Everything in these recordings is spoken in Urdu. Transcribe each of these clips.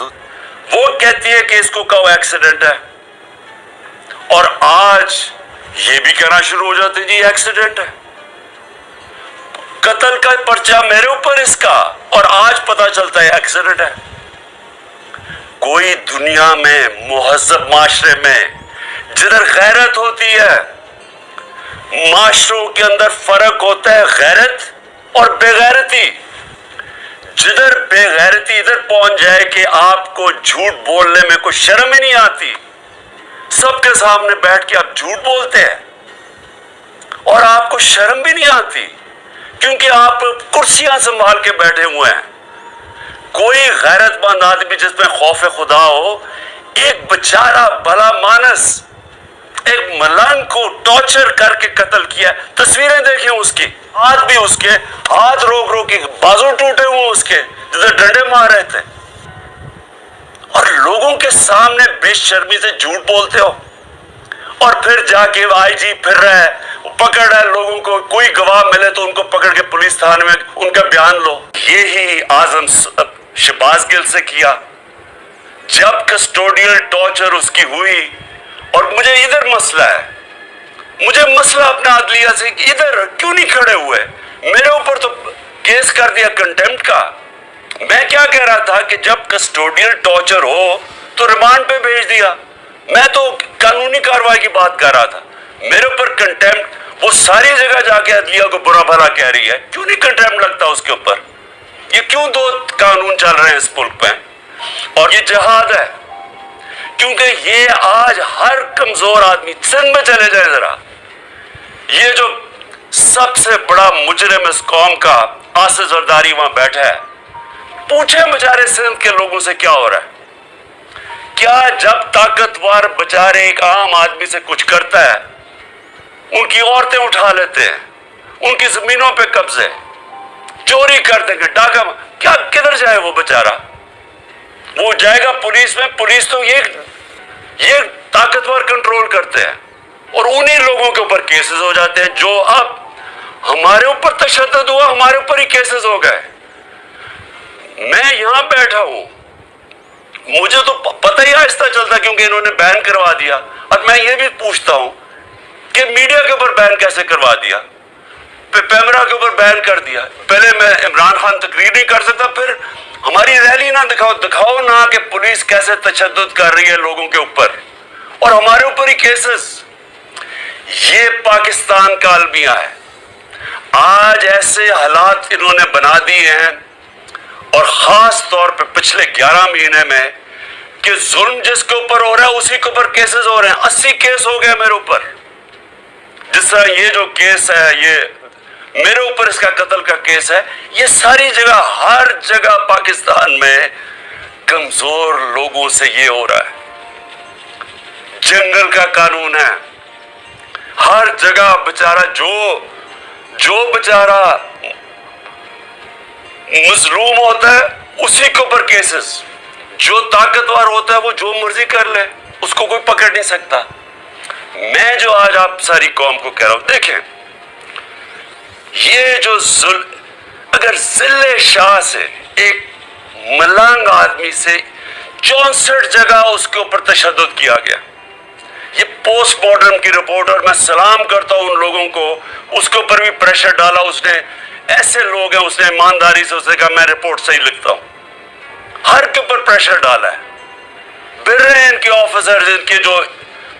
وہ کہتی ہے کہ اس کو کہو ایکسیڈنٹ ہے، اور آج یہ بھی کہنا شروع ہو جاتے جی ایکسیڈنٹ ہے، قتل کا پرچہ میرے اوپر اس کا، اور آج پتا چلتا ہے ایکسیڈنٹ ہے۔ کوئی دنیا میں مہذب معاشرے میں جدھر غیرت ہوتی ہے، معاشروں کے اندر فرق ہوتا ہے غیرت اور بے غیرتی، جدھر بے غیرتی ادھر پہنچ جائے کہ آپ کو جھوٹ بولنے میں کوئی شرم ہی نہیں آتی، سب کے سامنے بیٹھ کے آپ جھوٹ بولتے ہیں اور آپ کو شرم بھی نہیں آتی کیونکہ آپ کرسیاں سنبھال کے بیٹھے ہوئے ہیں۔ کوئی غیرت مند آدمی جس میں خوف خدا ہو، ایک بیچارہ بھلا مانس ایک ملنگ کو ٹارچر کر کے قتل کیا، تصویریں دیکھیں اس کی، ہاتھ بھی اس کے ہاتھ روک روک کے بازو ٹوٹے ہوئے اس کے جسے ڈنڈے مار رہے تھے، اور لوگوں کے سامنے بے شرمی سے جھوٹ بولتے ہو، اور پھر جا کے آئی جی پھر رہا ہے، پکڑ رہا ہے لوگوں کو، کوئی گواہ ملے تو ان کو پکڑ کے پولیس تھانے میں ان کا بیان لو۔ یہی اعظم شہباز گل سے کیا جب کسٹوڈیل ٹارچر اس کی ہوئی، اور مجھے ادھر مسئلہ ہے، مجھے مسئلہ اپنا عدلیہ سے ادھر کیوں نہیں کھڑے ہوئے؟ میرے اوپر تو کیس کر دیا کنٹیمپٹ کا۔ میں کیا کہہ رہا تھا کہ جب کسٹوڈیل ٹارچر ہو تو ریمانڈ پہ بھیج دیا، میں تو قانونی کارروائی کی بات کر رہا تھا۔ میرے اوپر کنٹیمپٹ، وہ ساری جگہ جا کے عدلیہ کو برا بھلا کہہ رہی ہے، کیوں نہیں کنٹیمپٹ لگتا اس کے اوپر؟ یہ کیوں دو قانون چل رہے ہیں اس ملک میں؟ اور یہ جہاد ہے، کیونکہ یہ آج ہر کمزور آدمی، سندھ میں چلے جائے ذرا، یہ جو سب سے بڑا مجرم اس قوم کا آصف زرداری وہاں بیٹھا ہے، پوچھیں بیچارے سندھ کے لوگوں سے کیا ہو رہا ہے؟ کیا جب طاقتور بیچارے ایک عام آدمی سے کچھ کرتا ہے، ان کی عورتیں اٹھا لیتے ہیں، ان کی زمینوں پہ قبضے، چوری کر دیں گے، ڈاکہ، کیا کدھر جائے وہ بیچارہ؟ وہ جائے گا پولیس میں، پولیس تو یہ طاقتور کنٹرول کرتے ہیں، اور انہی لوگوں کے اوپر کیسز ہو جاتے ہیں۔ جو اب ہمارے اوپر تشدد ہوا، ہمارے اوپر ہی کیسز ہو گئے۔ میں یہاں بیٹھا ہوں، مجھے تو پتہ ہی آہستہ چلتا کیونکہ انہوں نے بین کروا دیا، اور میں یہ بھی پوچھتا ہوں کہ میڈیا کے اوپر بین کیسے کروا دیا، پیمرا کے اوپر بین کر دیا؟ پہلے میں عمران خان تقریر نہیں کر سکتا، پھر ہماری ریلی نہ دکھاؤ نہ کہ پولیس کیسے تشدد کر رہی ہے لوگوں کے اوپر، اور ہمارے اوپر ہی کیسز۔ یہ پاکستان کا المیہ ہے۔ آج ایسے حالات انہوں نے بنا دیے ہیں، اور خاص طور پہ پچھلے 11 مہینے میں، کہ ظلم جس کے اوپر ہو رہا ہے اسی کے اوپر کیسز ہو رہے ہیں۔ 80 کیس ہو گئے میرے اوپر، جس طرح یہ جو کیس ہے، یہ میرے اوپر اس کا قتل کا کیس ہے، یہ ساری جگہ، ہر جگہ پاکستان میں کمزور لوگوں سے یہ ہو رہا ہے۔ جنگل کا قانون ہے، ہر جگہ بیچارہ جو بیچارہ مظلوم ہوتا ہے اسی کے اوپر کیسز، جو طاقتور ہوتا ہے وہ جو مرضی کر لے، اس کو کوئی پکڑ نہیں سکتا۔ میں جو آج آپ ساری قوم کو کہہ رہا ہوں، دیکھیں یہ جو اگر ضلع شاہ سے ایک ملنگ آدمی سے 64 جگہ اس کے اوپر تشدد کیا گیا، یہ پوسٹ مارٹم کی رپورٹ، اور میں سلام کرتا ہوں ان لوگوں کو، اس کے اوپر بھی پریشر ڈالا اس نے، ایسے لوگ ہیں، اس نے ایمانداری سے اس نے کہا میں رپورٹ صحیح لکھتا ہوں، ہر کے اوپر پریشر ڈالا ہے، پھر رہے ہیں ان کے آفیسرز، ان کے جو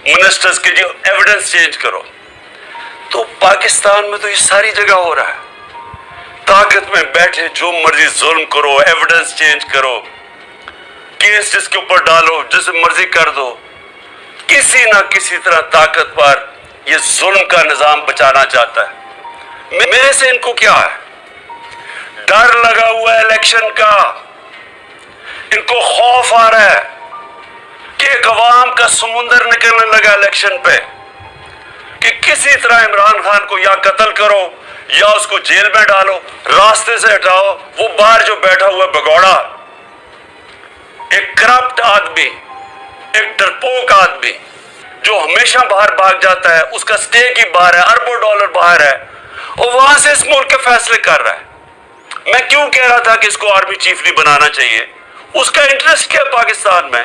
منسٹرز کے، جو ایویڈنس چینج کرو۔ تو پاکستان میں تو یہ ساری جگہ ہو رہا ہے، طاقت میں بیٹھے جو مرضی ظلم کرو، ایویڈنس چینج کرو، کیس جس کے اوپر ڈالو، جس مرضی کر دو، کسی نہ کسی طرح طاقتور یہ ظلم کا نظام بچانا چاہتا ہے۔ میرے سے ان کو کیا ہے؟ ڈر لگا ہوا ہے الیکشن کا، ان کو خوف آ رہا ہے کہ ایک عوام کا سمندر نکلنے لگا الیکشن پہ، کہ کسی طرح عمران خان کو یا قتل کرو یا اس کو جیل میں ڈالو، راستے سے ہٹاؤ۔ وہ باہر جو بیٹھا ہوا بگوڑا، ایک کرپٹ آدمی، ایک ڈرپوک آدمی جو ہمیشہ باہر بھاگ جاتا ہے، اس کا سٹیک ہی باہر ہے، اربوں ڈالر باہر ہے، اور وہاں سے اس ملک کے فیصلے کر رہا ہے۔ میں کیوں کہہ رہا تھا کہ اس کو آرمی چیف نہیں بنانا چاہیے؟ اس کا انٹرسٹ کیا پاکستان میں؟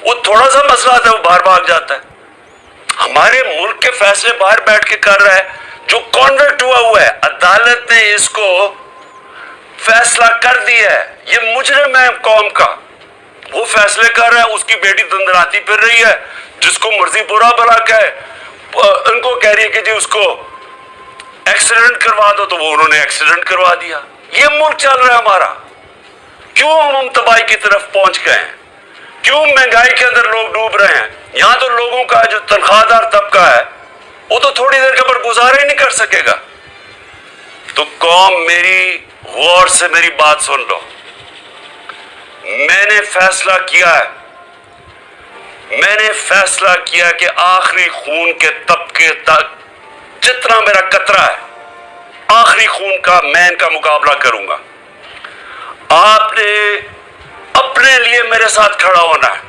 وہ تھوڑا سا مسئلہ آتا ہے وہ باہر بھاگ جاتا ہے. ہمارے ملک کے فیصلے باہر بیٹھ کے کر رہا ہے. جو کانوکٹ ہوا ہے عدالت نے اس کو فیصلہ کر دیا ہے، یہ مجرم ہے قوم کا، وہ فیصلے کر رہا ہے. اس کی بیٹی دندراتی پھر رہی ہے، جس کو مرضی برا بھلا کہے، ان کو کہہ رہی ہے کہ جی اس کو ایکسیڈنٹ کروا دو، تو وہ انہوں نے ایکسیڈنٹ کروا دیا. یہ ملک چل رہا ہے ہمارا. کیوں ہم تباہی کی طرف پہنچ گئے ہیں؟ کیوں مہنگائی کے اندر لوگ ڈوب رہے ہیں؟ یہاں تو لوگوں کا جو تنخواہ دار طبقہ ہے وہ تو تھوڑی دیر کے بعد گزارا ہی نہیں کر سکے گا. تو قوم میری غور سے میری بات سن لو. میں نے فیصلہ کیا کہ آخری خون کے طبقے تک جتنا میرا قطرہ ہے، آخری خون کا میں ان کا مقابلہ کروں گا. آپ نے اپنے لیے میرے ساتھ کھڑا ہونا ہے.